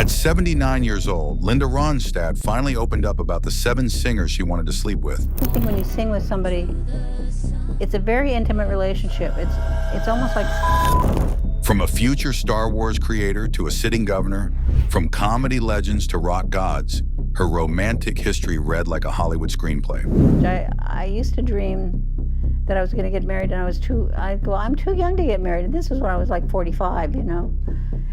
At 79 years old, Linda Ronstadt finally opened up about the 7 singers she wanted to sleep with. I think when you sing with somebody, it's a very intimate relationship. It's almost like... From a future Star Wars creator to a sitting governor, from comedy legends to rock gods, her romantic history read like a Hollywood screenplay. I used to dream that I was going to get married, and I'd go, I'm too young to get married. And this was when I was like 45, you know.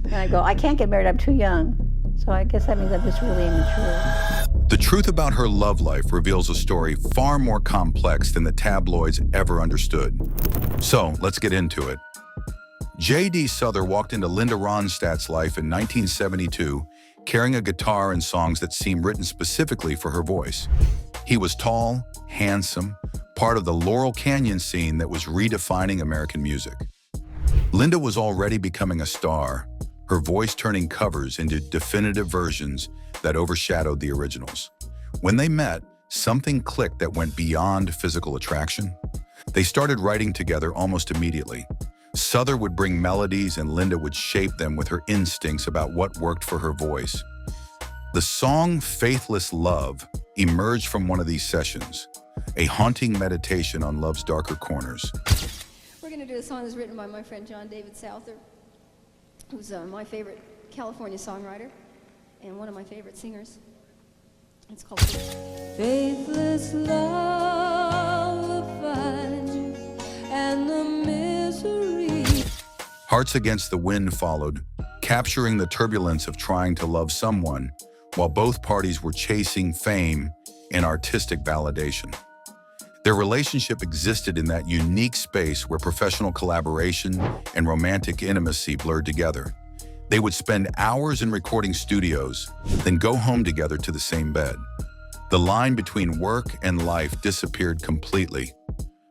And I go, I can't get married, I'm too young. So I guess that means I'm just really immature. The truth about her love life reveals a story far more complex than the tabloids ever understood. So let's get into it. J.D. Souther walked into Linda Ronstadt's life in 1972, carrying a guitar and songs that seemed written specifically for her voice. He was tall, handsome, part of the Laurel Canyon scene that was redefining American music. Linda was already becoming a star, her voice turning covers into definitive versions that overshadowed the originals. When they met, something clicked that went beyond physical attraction. They started writing together almost immediately. Souther would bring melodies and Linda would shape them with her instincts about what worked for her voice. The song Faithless Love emerged from one of these sessions, a haunting meditation on love's darker corners. We're going to do a song that's written by my friend John David Souther, who's my favorite California songwriter and one of my favorite singers. It's called Faithless Love will find you and the misery. Hearts Against the Wind followed, capturing the turbulence of trying to love someone while both parties were chasing fame and artistic validation. Their relationship existed in that unique space where professional collaboration and romantic intimacy blurred together. They would spend hours in recording studios, then go home together to the same bed. The line between work and life disappeared completely.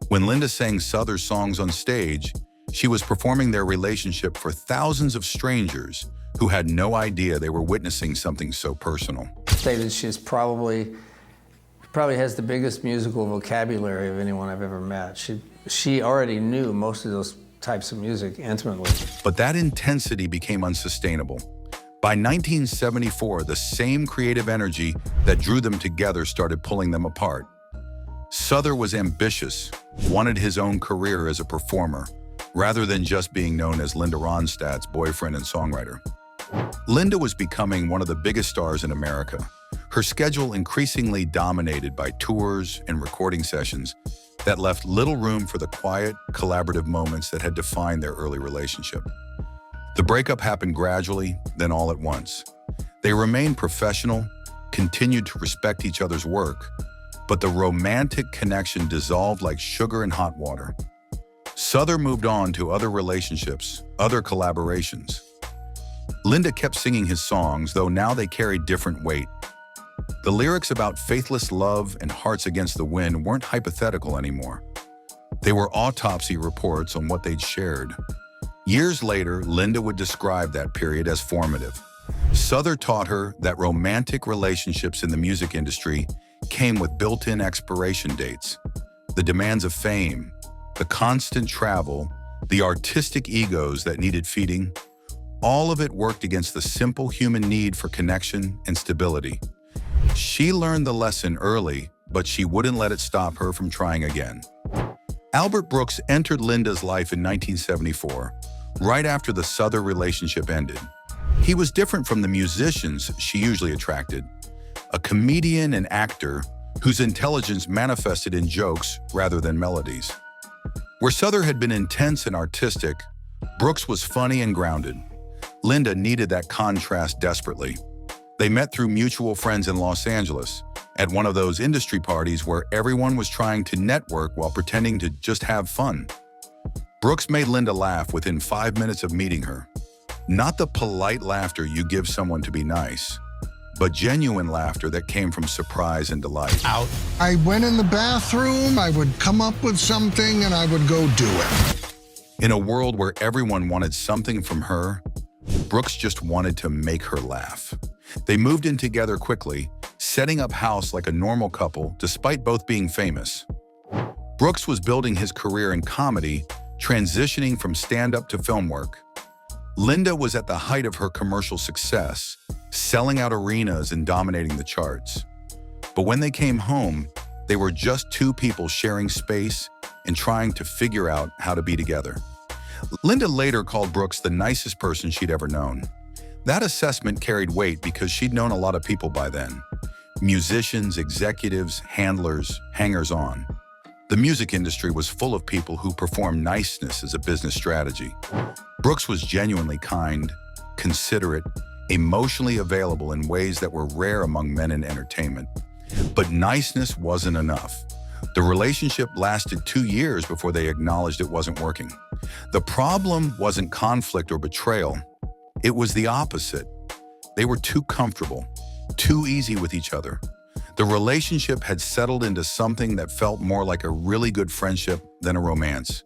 When Linda sang Souther's songs on stage, she was performing their relationship for thousands of strangers who had no idea they were witnessing something so personal. I'd say that she's probably has the biggest musical vocabulary of anyone I've ever met. She already knew most of those types of music intimately. But that intensity became unsustainable. By 1974, the same creative energy that drew them together started pulling them apart. Souther was ambitious, wanted his own career as a performer, rather than just being known as Linda Ronstadt's boyfriend and songwriter. Linda was becoming one of the biggest stars in America, her schedule increasingly dominated by tours and recording sessions that left little room for the quiet, collaborative moments that had defined their early relationship. The breakup happened gradually, then all at once. They remained professional, continued to respect each other's work, but the romantic connection dissolved like sugar in hot water. Souther moved on to other relationships, other collaborations. Linda kept singing his songs, though now they carried different weight. The lyrics about faithless love and Hearts Against the Wind weren't hypothetical anymore. They were autopsy reports on what they'd shared. Years later, Linda would describe that period as formative. Souther taught her that romantic relationships in the music industry came with built-in expiration dates. The demands of fame, the constant travel, the artistic egos that needed feeding, all of it worked against the simple human need for connection and stability. She learned the lesson early, but she wouldn't let it stop her from trying again. Albert Brooks entered Linda's life in 1974, right after the Souther relationship ended. He was different from the musicians she usually attracted, a comedian and actor whose intelligence manifested in jokes rather than melodies. Where Souther had been intense and artistic, Brooks was funny and grounded. Linda needed that contrast desperately. They met through mutual friends in Los Angeles, at one of those industry parties where everyone was trying to network while pretending to just have fun. Brooks made Linda laugh within 5 minutes of meeting her. Not the polite laughter you give someone to be nice, but genuine laughter that came from surprise and delight. I went in the bathroom, I would come up with something, and I would go do it. In a world where everyone wanted something from her, Brooks just wanted to make her laugh. They moved in together quickly, setting up house like a normal couple despite both being famous. Brooks was building his career in comedy, transitioning from stand-up to film work. Linda was at the height of her commercial success, selling out arenas and dominating the charts. But when they came home, they were just two people sharing space and trying to figure out how to be together. Linda later called Brooks the nicest person she'd ever known. That assessment carried weight because she'd known a lot of people by then. Musicians, executives, handlers, hangers-on. The music industry was full of people who performed niceness as a business strategy. Brooks was genuinely kind, considerate, emotionally available in ways that were rare among men in entertainment. But niceness wasn't enough. The relationship lasted 2 years before they acknowledged it wasn't working. The problem wasn't conflict or betrayal. It was the opposite. They were too comfortable, too easy with each other. The relationship had settled into something that felt more like a really good friendship than a romance.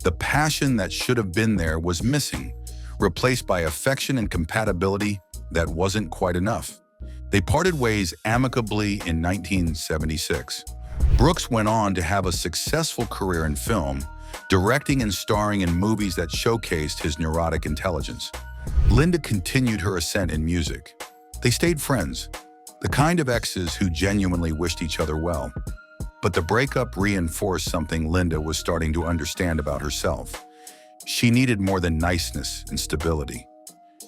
The passion that should have been there was missing, replaced by affection and compatibility that wasn't quite enough. They parted ways amicably in 1976. Brooks went on to have a successful career in film, directing and starring in movies that showcased his neurotic intelligence. Linda continued her ascent in music. They stayed friends, the kind of exes who genuinely wished each other well. But the breakup reinforced something Linda was starting to understand about herself. She needed more than niceness and stability.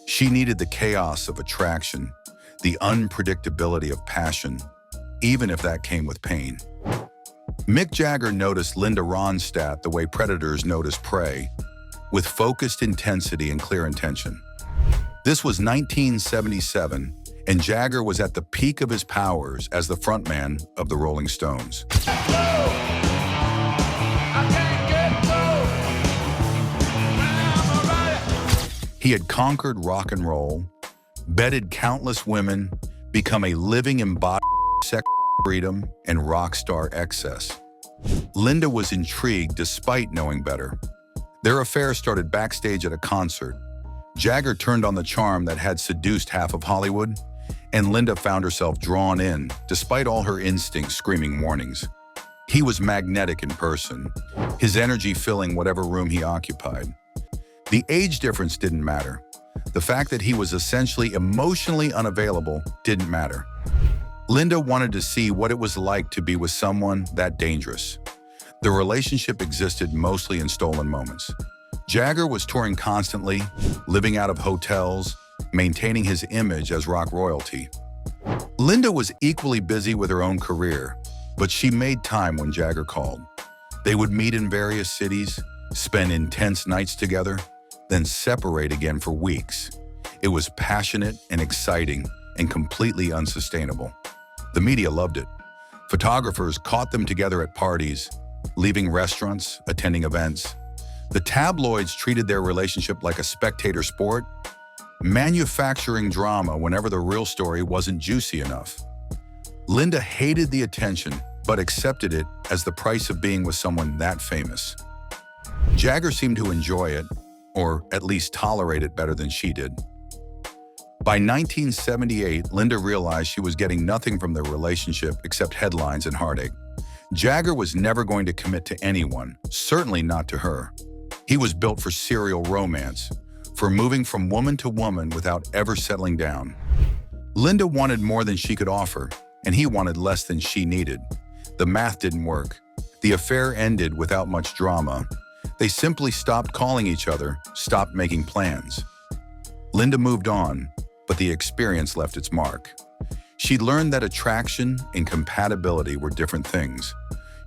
She needed the chaos of attraction, the unpredictability of passion, even if that came with pain. Mick Jagger noticed Linda Ronstadt the way predators notice prey, with focused intensity and clear intention. This was 1977, and Jagger was at the peak of his powers as the frontman of the Rolling Stones. He had conquered rock and roll, bedded countless women, become a living embodiment of sex, freedom, and rock star excess. Linda was intrigued despite knowing better. Their affair started backstage at a concert. Jagger turned on the charm that had seduced half of Hollywood, and Linda found herself drawn in, despite all her instincts screaming warnings. He was magnetic in person, his energy filling whatever room he occupied. The age difference didn't matter. The fact that he was essentially emotionally unavailable didn't matter. Linda wanted to see what it was like to be with someone that dangerous. The relationship existed mostly in stolen moments. Jagger was touring constantly, living out of hotels, maintaining his image as rock royalty. Linda was equally busy with her own career, but she made time when Jagger called. They would meet in various cities, spend intense nights together, then separate again for weeks. It was passionate and exciting and completely unsustainable. The media loved it. Photographers caught them together at parties, leaving restaurants, attending events. The tabloids treated their relationship like a spectator sport, manufacturing drama whenever the real story wasn't juicy enough. Linda hated the attention, but accepted it as the price of being with someone that famous. Jagger seemed to enjoy it, or at least tolerate it better than she did. By 1978, Linda realized she was getting nothing from their relationship except headlines and heartache. Jagger was never going to commit to anyone, certainly not to her. He was built for serial romance, for moving from woman to woman without ever settling down. Linda wanted more than she could offer, and he wanted less than she needed. The math didn't work. The affair ended without much drama. They simply stopped calling each other, stopped making plans. Linda moved on, but the experience left its mark. She'd learned that attraction and compatibility were different things.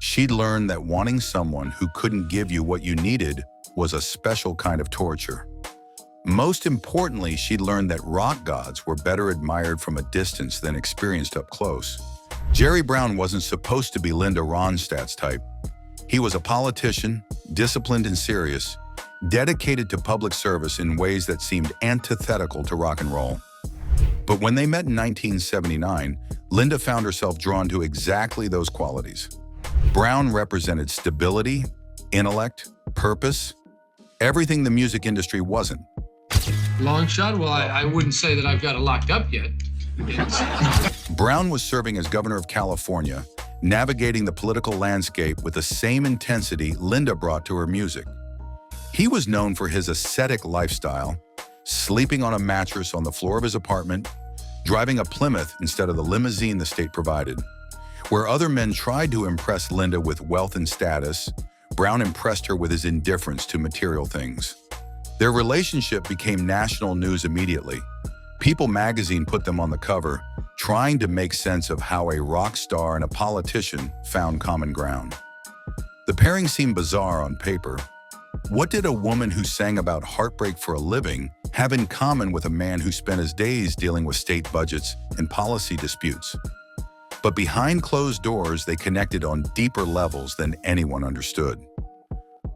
She'd learned that wanting someone who couldn't give you what you needed was a special kind of torture. Most importantly, she'd learned that rock gods were better admired from a distance than experienced up close. Jerry Brown wasn't supposed to be Linda Ronstadt's type. He was a politician, disciplined and serious, dedicated to public service in ways that seemed antithetical to rock and roll. But when they met in 1979, Linda found herself drawn to exactly those qualities. Brown represented stability, intellect, purpose, everything the music industry wasn't. Long shot? Well, I wouldn't say that I've got it locked up yet. Brown was serving as governor of California, navigating the political landscape with the same intensity Linda brought to her music. He was known for his ascetic lifestyle, sleeping on a mattress on the floor of his apartment, driving a Plymouth instead of the limousine the state provided. Where other men tried to impress Linda with wealth and status, Brown impressed her with his indifference to material things. Their relationship became national news immediately. People magazine put them on the cover, trying to make sense of how a rock star and a politician found common ground. The pairing seemed bizarre on paper. What did a woman who sang about heartbreak for a living have in common with a man who spent his days dealing with state budgets and policy disputes? But behind closed doors, they connected on deeper levels than anyone understood.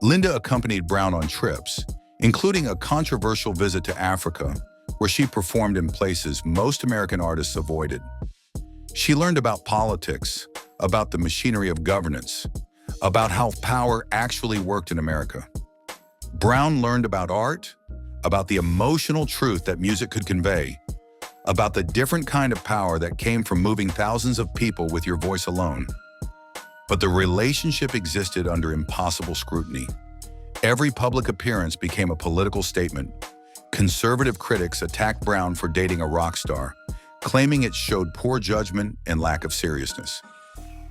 Linda accompanied Brown on trips, including a controversial visit to Africa, where she performed in places most American artists avoided. She learned about politics, about the machinery of governance, about how power actually worked in America. Brown learned about art, about the emotional truth that music could convey, about the different kind of power that came from moving thousands of people with your voice alone. But the relationship existed under impossible scrutiny. Every public appearance became a political statement. Conservative critics attacked Brown for dating a rock star, claiming it showed poor judgment and lack of seriousness.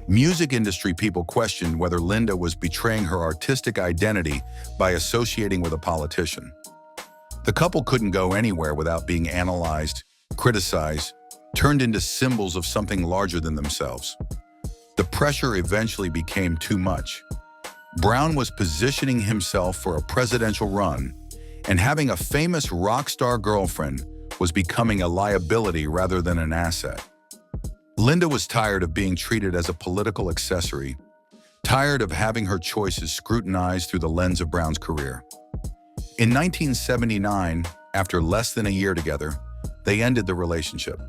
Music industry people questioned whether Linda was betraying her artistic identity by associating with a politician. The couple couldn't go anywhere without being analyzed, criticized, turned into symbols of something larger than themselves. The pressure eventually became too much. Brown was positioning himself for a presidential run, and having a famous rock star girlfriend was becoming a liability rather than an asset. Linda was tired of being treated as a political accessory, tired of having her choices scrutinized through the lens of Brown's career. In 1979, after less than a year together, they ended the relationship.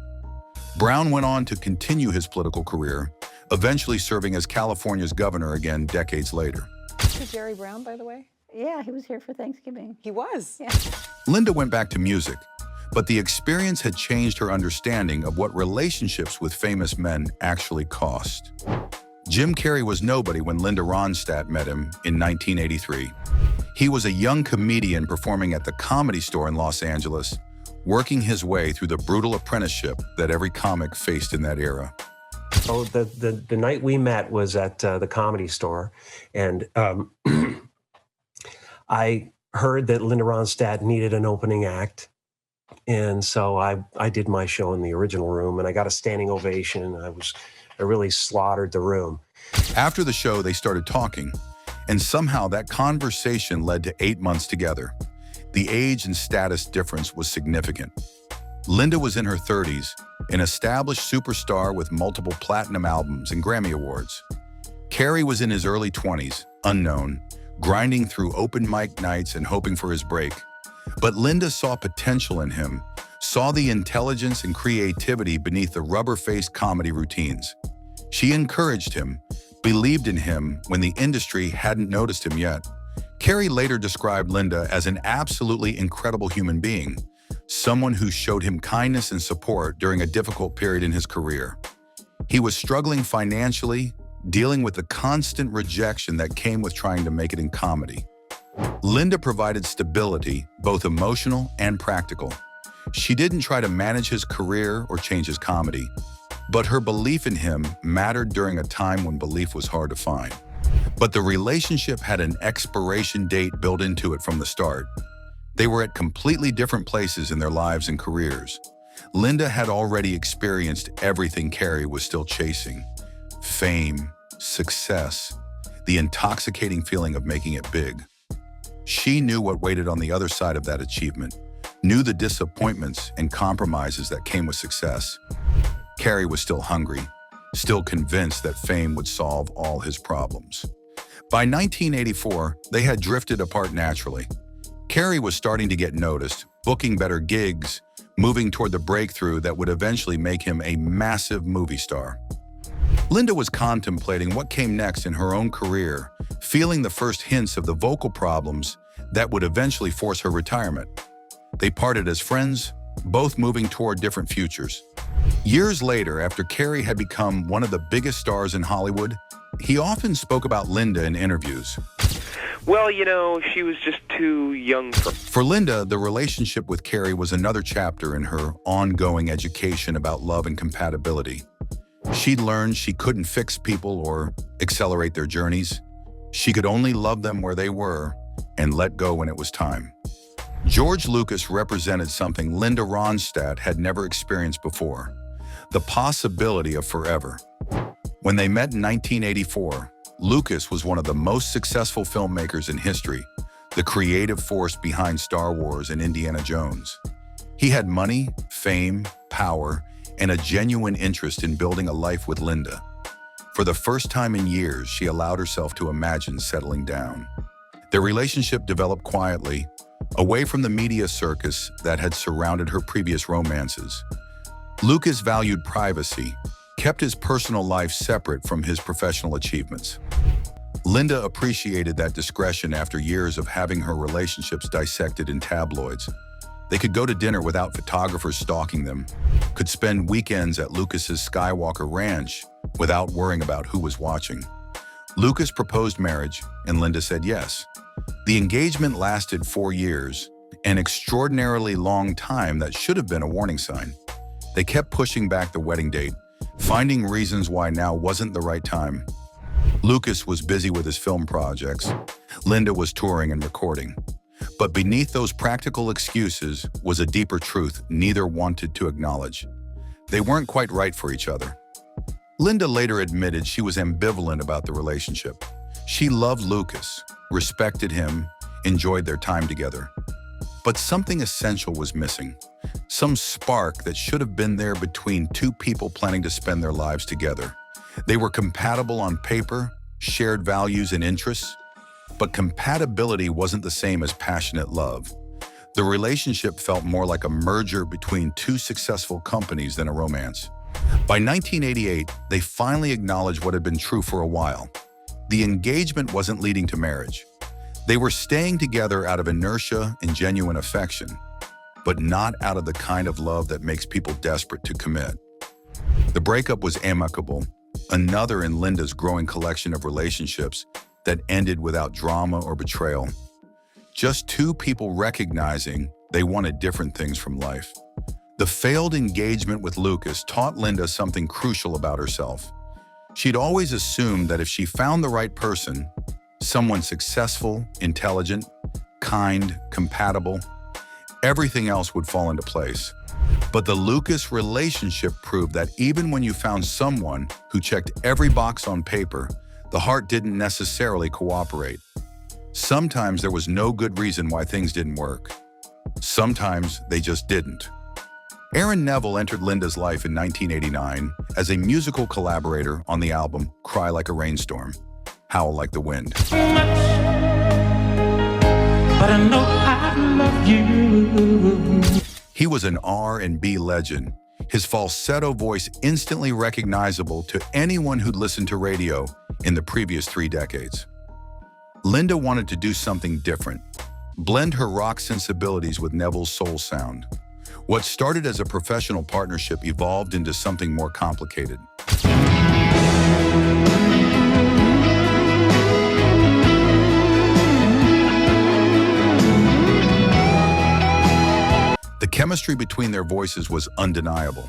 Brown went on to continue his political career, eventually serving as California's governor again decades later. To Jerry Brown, by the way? Yeah, he was here for Thanksgiving. He was. Yeah. Linda went back to music, but the experience had changed her understanding of what relationships with famous men actually cost. Jim Carrey was nobody when Linda Ronstadt met him in 1983. He was a young comedian performing at the Comedy Store in Los Angeles, working his way through the brutal apprenticeship that every comic faced in that era. Oh, the night we met was at the Comedy Store, and I heard that Linda Ronstadt needed an opening act, and so I did my show in the original room, and I got a standing ovation. I really slaughtered the room. After the show, they started talking, and somehow that conversation led to 8 months together. The age and status difference was significant. Linda was in her 30s, an established superstar with multiple platinum albums and Grammy Awards. Carrey was in his early 20s, unknown, grinding through open mic nights and hoping for his break. But Linda saw potential in him, saw the intelligence and creativity beneath the rubber-faced comedy routines. She encouraged him, believed in him when the industry hadn't noticed him yet. Carrey later described Linda as an absolutely incredible human being, someone who showed him kindness and support during a difficult period in his career. He was struggling financially, dealing with the constant rejection that came with trying to make it in comedy. Linda provided stability, both emotional and practical. She didn't try to manage his career or change his comedy, but her belief in him mattered during a time when belief was hard to find. But the relationship had an expiration date built into it from the start. They were at completely different places in their lives and careers. Linda had already experienced everything Carrey was still chasing: fame, success, the intoxicating feeling of making it big. She knew what waited on the other side of that achievement, knew the disappointments and compromises that came with success. Carrey was still hungry, still convinced that fame would solve all his problems. By 1984, they had drifted apart naturally. Carrey was starting to get noticed, booking better gigs, moving toward the breakthrough that would eventually make him a massive movie star. Linda was contemplating what came next in her own career, feeling the first hints of the vocal problems that would eventually force her retirement. They parted as friends, both moving toward different futures. Years later, after Carrey had become one of the biggest stars in Hollywood, he often spoke about Linda in interviews. Well, you know, she was just too young for... For Linda, the relationship with Carrey was another chapter in her ongoing education about love and compatibility. She'd learned she couldn't fix people or accelerate their journeys. She could only love them where they were and let go when it was time. George Lucas represented something Linda Ronstadt had never experienced before: the possibility of forever. When they met in 1984, Lucas was one of the most successful filmmakers in history, the creative force behind Star Wars and Indiana Jones. He had money, fame, power, and a genuine interest in building a life with Linda. For the first time in years, she allowed herself to imagine settling down. Their relationship developed quietly, away from the media circus that had surrounded her previous romances. Lucas valued privacy, kept his personal life separate from his professional achievements. Linda appreciated that discretion after years of having her relationships dissected in tabloids. They could go to dinner without photographers stalking them, could spend weekends at Lucas's Skywalker Ranch without worrying about who was watching. Lucas proposed marriage, and Linda said yes. The engagement lasted 4 years, an extraordinarily long time that should have been a warning sign. They kept pushing back the wedding date, finding reasons why now wasn't the right time. Lucas was busy with his film projects. Linda was touring and recording. But beneath those practical excuses was a deeper truth neither wanted to acknowledge. They weren't quite right for each other. Linda later admitted she was ambivalent about the relationship. She loved Lucas, respected him, enjoyed their time together. But something essential was missing. Some spark that should have been there between two people planning to spend their lives together. They were compatible on paper, shared values and interests, but compatibility wasn't the same as passionate love. The relationship felt more like a merger between two successful companies than a romance. By 1988, they finally acknowledged what had been true for a while. The engagement wasn't leading to marriage. They were staying together out of inertia and genuine affection, but not out of the kind of love that makes people desperate to commit. The breakup was amicable, another in Linda's growing collection of relationships that ended without drama or betrayal. Just two people recognizing they wanted different things from life. The failed engagement with Lucas taught Linda something crucial about herself. She'd always assumed that if she found the right person, someone successful, intelligent, kind, compatible, everything else would fall into place. But the Lucas relationship proved that even when you found someone who checked every box on paper, the heart didn't necessarily cooperate. Sometimes there was no good reason why things didn't work. Sometimes they just didn't. Aaron Neville entered Linda's life in 1989 as a musical collaborator on the album Cry Like a Rainstorm, Howl Like the Wind. But I know I love you. He was an R&B legend, his falsetto voice instantly recognizable to anyone who'd listened to radio in the previous 3 decades. Linda wanted to do something different, blend her rock sensibilities with Neville's soul sound. What started as a professional partnership evolved into something more complicated. The chemistry between their voices was undeniable.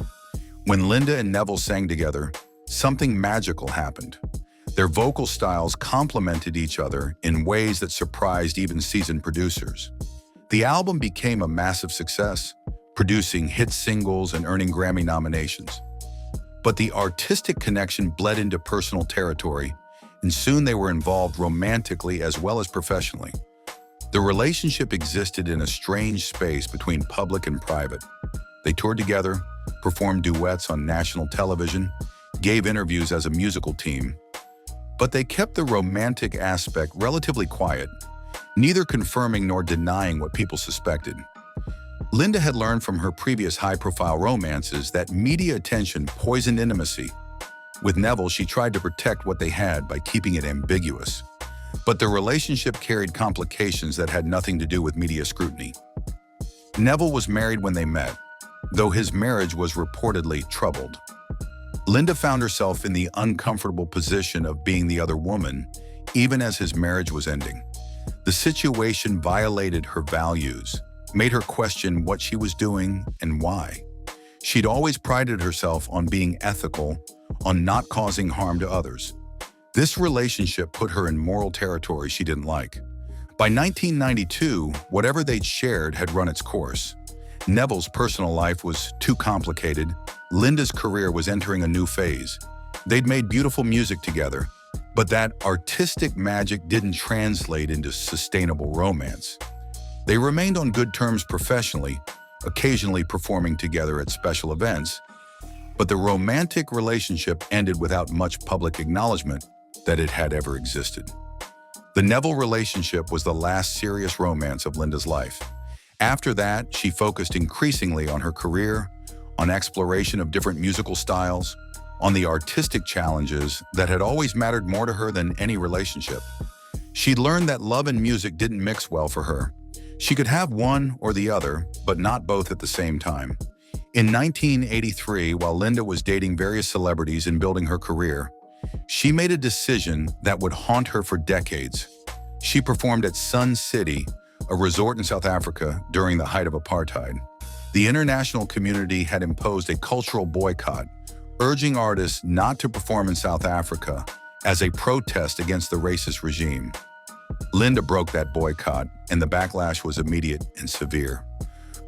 When Linda and Neville sang together, something magical happened. Their vocal styles complemented each other in ways that surprised even seasoned producers. The album became a massive success, producing hit singles and earning Grammy nominations. But the artistic connection bled into personal territory, and soon they were involved romantically as well as professionally. The relationship existed in a strange space between public and private. They toured together, performed duets on national television, gave interviews as a musical team. But they kept the romantic aspect relatively quiet, neither confirming nor denying what people suspected. Linda had learned from her previous high-profile romances that media attention poisoned intimacy. With Neville, she tried to protect what they had by keeping it ambiguous. But the relationship carried complications that had nothing to do with media scrutiny. Neville was married when they met, though his marriage was reportedly troubled. Linda found herself in the uncomfortable position of being the other woman, even as his marriage was ending. The situation violated her values, made her question what she was doing and why. She'd always prided herself on being ethical, on not causing harm to others. This relationship put her in moral territory she didn't like. By 1992, whatever they'd shared had run its course. Neville's personal life was too complicated. Linda's career was entering a new phase. They'd made beautiful music together, but that artistic magic didn't translate into sustainable romance. They remained on good terms professionally, occasionally performing together at special events, but the romantic relationship ended without much public acknowledgement that it had ever existed. The Neville relationship was the last serious romance of Linda's life. After that, she focused increasingly on her career, on exploration of different musical styles, on the artistic challenges that had always mattered more to her than any relationship. She'd learned that love and music didn't mix well for her. She could have one or the other, but not both at the same time. In 1983, while Linda was dating various celebrities and building her career, she made a decision that would haunt her for decades. She performed at Sun City, a resort in South Africa, during the height of apartheid. The international community had imposed a cultural boycott, urging artists not to perform in South Africa as a protest against the racist regime. Linda broke that boycott, and the backlash was immediate and severe.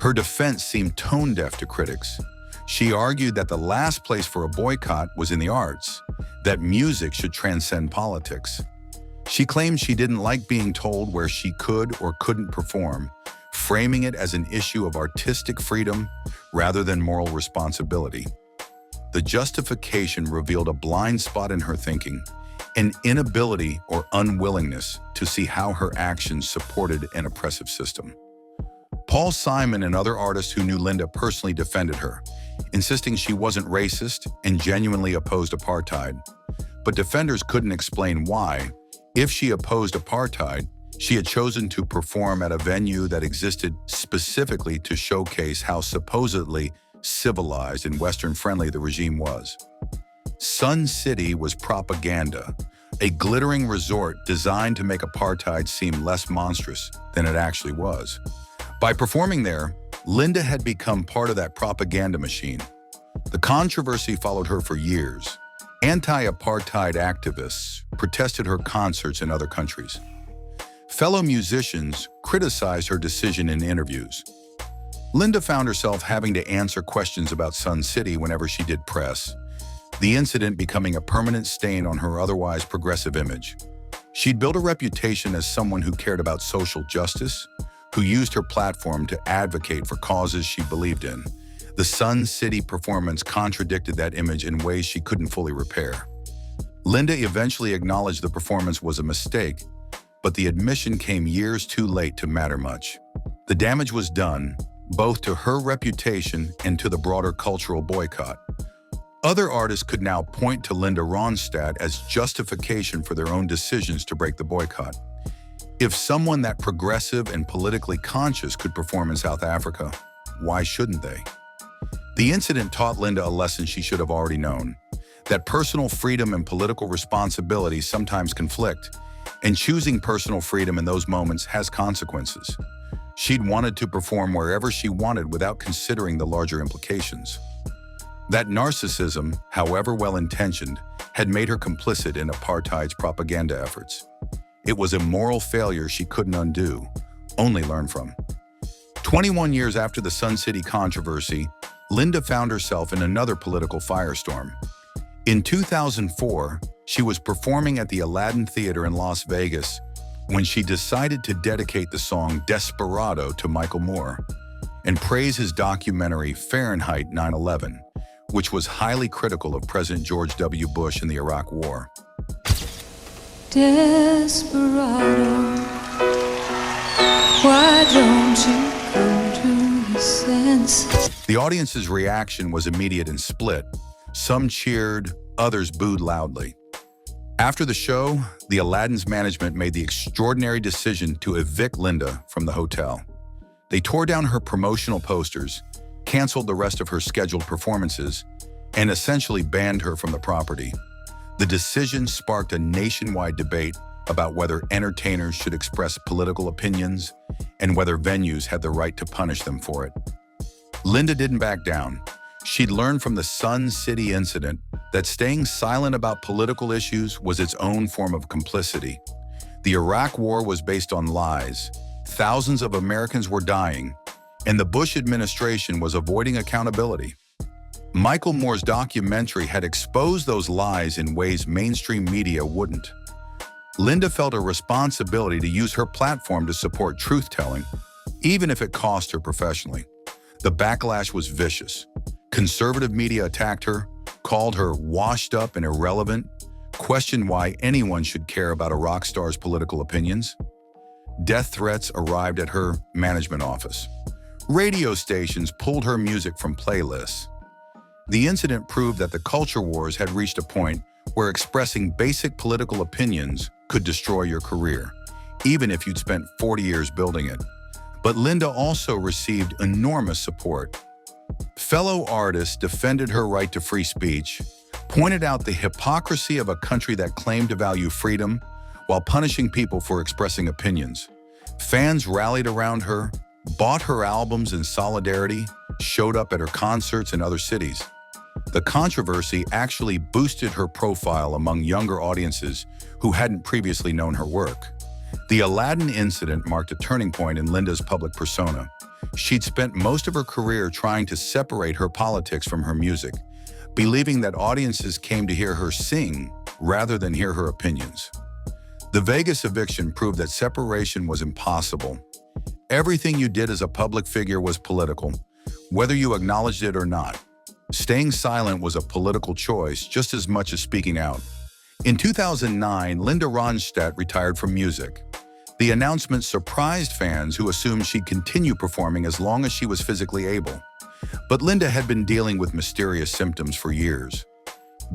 Her defense seemed tone-deaf to critics. She argued that the last place for a boycott was in the arts, that music should transcend politics. She claimed she didn't like being told where she could or couldn't perform, framing it as an issue of artistic freedom rather than moral responsibility. The justification revealed a blind spot in her thinking, an inability or unwillingness to see how her actions supported an oppressive system. Paul Simon and other artists who knew Linda personally defended her, insisting she wasn't racist and genuinely opposed apartheid. But defenders couldn't explain why, if she opposed apartheid, she had chosen to perform at a venue that existed specifically to showcase how supposedly civilized and Western-friendly the regime was. Sun City was propaganda, a glittering resort designed to make apartheid seem less monstrous than it actually was. By performing there, Linda had become part of that propaganda machine. The controversy followed her for years. Anti-apartheid activists protested her concerts in other countries. Fellow musicians criticized her decision in interviews. Linda found herself having to answer questions about Sun City whenever she did press, the incident becoming a permanent stain on her otherwise progressive image. She'd built a reputation as someone who cared about social justice, who used her platform to advocate for causes she believed in. The Sun City performance contradicted that image in ways she couldn't fully repair. Linda eventually acknowledged the performance was a mistake, but the admission came years too late to matter much. The damage was done, both to her reputation and to the broader cultural boycott. Other artists could now point to Linda Ronstadt as justification for their own decisions to break the boycott. If someone that progressive and politically conscious could perform in South Africa, why shouldn't they? The incident taught Linda a lesson she should have already known, that personal freedom and political responsibility sometimes conflict, and choosing personal freedom in those moments has consequences. She'd wanted to perform wherever she wanted without considering the larger implications. That narcissism, however well-intentioned, had made her complicit in apartheid's propaganda efforts. It was a moral failure she couldn't undo, only learn from. 21 years after the Sun City controversy, Linda found herself in another political firestorm. In 2004, she was performing at the Aladdin Theater in Las Vegas when she decided to dedicate the song Desperado to Michael Moore and praise his documentary Fahrenheit 9/11, which was highly critical of President George W. Bush in the Iraq War. Desperado, why don't you come to your senses? The audience's reaction was immediate and split. Some cheered, others booed loudly. After the show, the Aladdin's management made the extraordinary decision to evict Linda from the hotel. They tore down her promotional posters, canceled the rest of her scheduled performances, and essentially banned her from the property. The decision sparked a nationwide debate about whether entertainers should express political opinions and whether venues had the right to punish them for it. Linda didn't back down. She'd learned from the Sun City incident that staying silent about political issues was its own form of complicity. The Iraq War was based on lies. Thousands of Americans were dying, and the Bush administration was avoiding accountability. Michael Moore's documentary had exposed those lies in ways mainstream media wouldn't. Linda felt a responsibility to use her platform to support truth-telling, even if it cost her professionally. The backlash was vicious. Conservative media attacked her, called her washed up and irrelevant, questioned why anyone should care about a rock star's political opinions. Death threats arrived at her management office. Radio stations pulled her music from playlists. The incident proved that the culture wars had reached a point where expressing basic political opinions could destroy your career, even if you'd spent 40 years building it. But Linda also received enormous support. Fellow artists defended her right to free speech, pointed out the hypocrisy of a country that claimed to value freedom while punishing people for expressing opinions. Fans rallied around her, bought her albums in solidarity, showed up at her concerts in other cities. The controversy actually boosted her profile among younger audiences who hadn't previously known her work. The Aladdin incident marked a turning point in Linda's public persona. She'd spent most of her career trying to separate her politics from her music, believing that audiences came to hear her sing rather than hear her opinions. The Vegas eviction proved that separation was impossible. Everything you did as a public figure was political, whether you acknowledged it or not. Staying silent was a political choice just as much as speaking out. In 2009, Linda Ronstadt retired from music. The announcement surprised fans who assumed she'd continue performing as long as she was physically able. But Linda had been dealing with mysterious symptoms for years.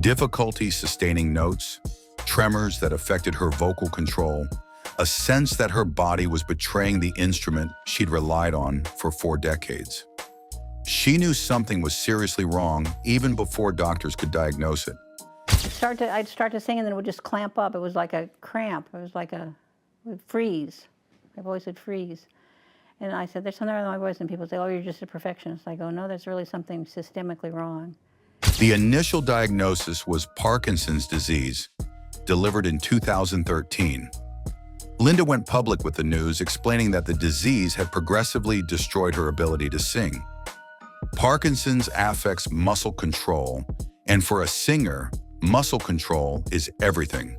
Difficulty sustaining notes, tremors that affected her vocal control, a sense that her body was betraying the instrument she'd relied on for 4 decades. She knew something was seriously wrong even before doctors could diagnose it. I'd start to sing and then it would just clamp up. It was like a cramp. It was like it would freeze. My voice would freeze. And I said, there's something wrong with my voice. And people say, oh, you're just a perfectionist. I go, no, there's really something systemically wrong. The initial diagnosis was Parkinson's disease, delivered in 2013. Linda went public with the news, explaining that the disease had progressively destroyed her ability to sing. Parkinson's affects muscle control, and for a singer, muscle control is everything.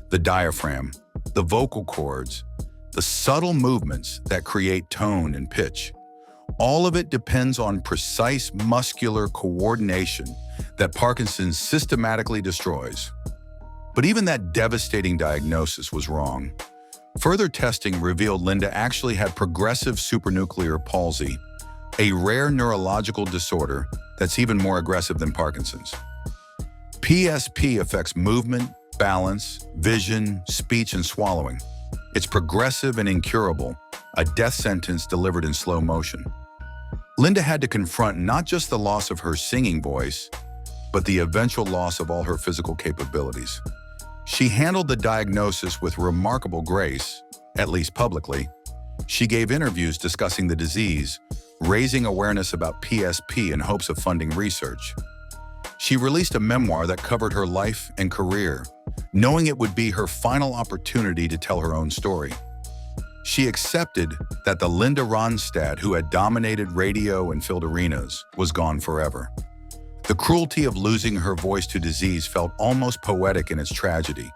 The diaphragm, the vocal cords, the subtle movements that create tone and pitch. All of it depends on precise muscular coordination that Parkinson's systematically destroys. But even that devastating diagnosis was wrong. Further testing revealed Linda actually had progressive supranuclear palsy, a rare neurological disorder that's even more aggressive than Parkinson's. PSP affects movement, balance, vision, speech, and swallowing. It's progressive and incurable, a death sentence delivered in slow motion. Linda had to confront not just the loss of her singing voice, but the eventual loss of all her physical capabilities. She handled the diagnosis with remarkable grace, at least publicly. She gave interviews discussing the disease, raising awareness about PSP in hopes of funding research. She released a memoir that covered her life and career, knowing it would be her final opportunity to tell her own story. She accepted that the Linda Ronstadt who had dominated radio and filled arenas was gone forever. The cruelty of losing her voice to disease felt almost poetic in its tragedy.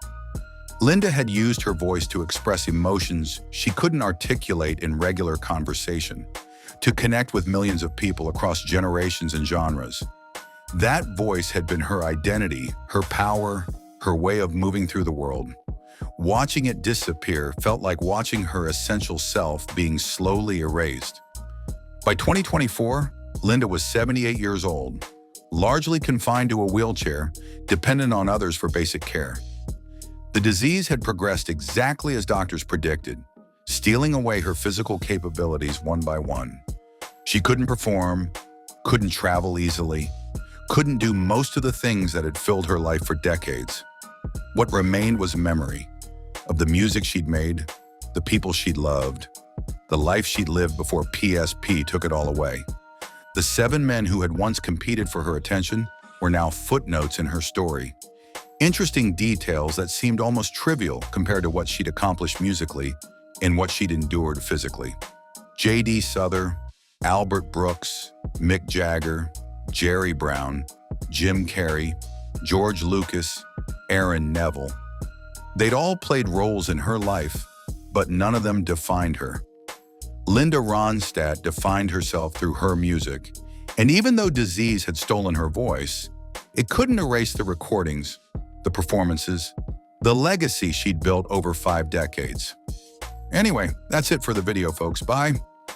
Linda had used her voice to express emotions she couldn't articulate in regular conversation, to connect with millions of people across generations and genres. That voice had been her identity, her power, her way of moving through the world. Watching it disappear felt like watching her essential self being slowly erased. By 2024, Linda was 78 years old, largely confined to a wheelchair, dependent on others for basic care. The disease had progressed exactly as doctors predicted, stealing away her physical capabilities one by one. She couldn't perform, couldn't travel easily, couldn't do most of the things that had filled her life for decades. What remained was memory, of the music she'd made, the people she'd loved, the life she'd lived before PSP took it all away. The 7 men who had once competed for her attention were now footnotes in her story. Interesting details that seemed almost trivial compared to what she'd accomplished musically and what she'd endured physically. J.D. Souther, Albert Brooks, Mick Jagger, Jerry Brown, Jim Carrey, George Lucas, Aaron Neville. They'd all played roles in her life, but none of them defined her. Linda Ronstadt defined herself through her music, and even though disease had stolen her voice, it couldn't erase the recordings, the performances, the legacy she'd built over 5 decades. Anyway, that's it for the video, folks. Bye.